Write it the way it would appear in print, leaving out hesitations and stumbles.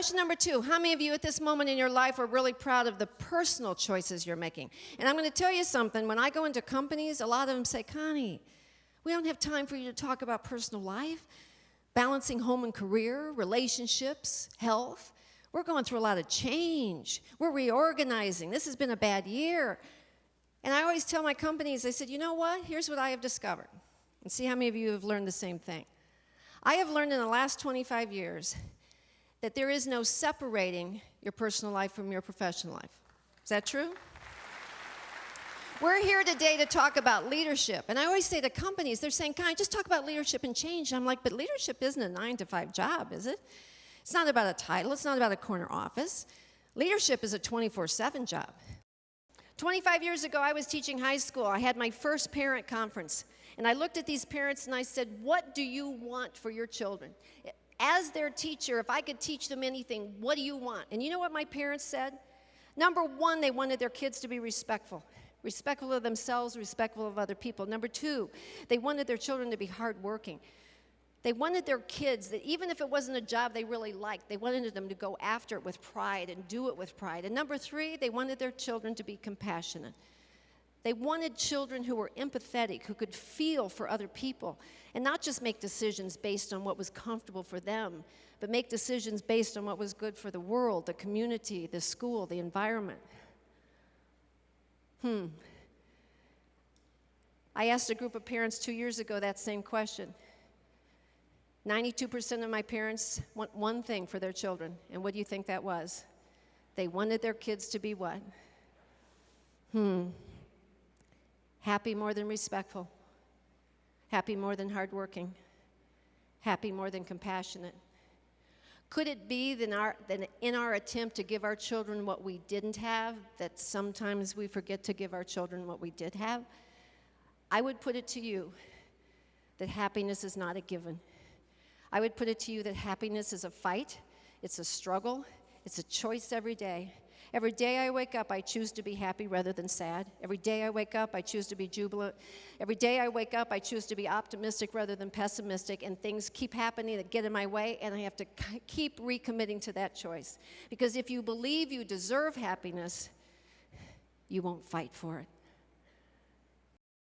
Question number 2, how many of you at this moment in your life are really proud of the personal choices you're making? And I'm going to tell you something. When I go into companies, a lot of them say, Connie, we don't have time for you to talk about personal life, balancing home and career, relationships, health. We're going through a lot of change. We're reorganizing. This has been a bad year. And I always tell my companies, I said, you know what? Here's what I have discovered. And see how many of you have learned the same thing. I have learned in the last 25 years that there is no separating your personal life from your professional life. Is that true? We're here today to talk about leadership. And I always say to companies, they're saying, Connie, just talk about leadership and change. And I'm like, but leadership isn't a 9-to-5 job, is it? It's not about a title. It's not about a corner office. Leadership is a 24/7 job. 25 years ago, I was teaching high school. I had my first parent conference. And I looked at these parents and I said, what do you want for your children? As their teacher, if I could teach them anything, what do you want? And you know what my parents said? Number 1, they wanted their kids to be respectful. Respectful of themselves, respectful of other people. Number 2, they wanted their children to be hardworking. They wanted their kids, that even if it wasn't a job they really liked, they wanted them to go after it with pride and do it with pride. And number 3, they wanted their children to be compassionate. They wanted children who were empathetic, who could feel for other people, and not just make decisions based on what was comfortable for them, but make decisions based on what was good for the world, the community, the school, the environment. I asked a group of parents 2 years ago that same question. 92% of my parents want one thing for their children, and what do you think that was? They wanted their kids to be what? Happy more than respectful. Happy more than hardworking. Happy more than compassionate. Could it be that in our attempt to give our children what we didn't have, that sometimes we forget to give our children what we did have? I would put it to you that happiness is not a given. I would put it to you that happiness is a fight, it's a struggle, it's a choice every day. Every day I wake up, I choose to be happy rather than sad. Every day I wake up, I choose to be jubilant. Every day I wake up, I choose to be optimistic rather than pessimistic, and things keep happening that get in my way, and I have to keep recommitting to that choice. Because if you believe you deserve happiness, you won't fight for it.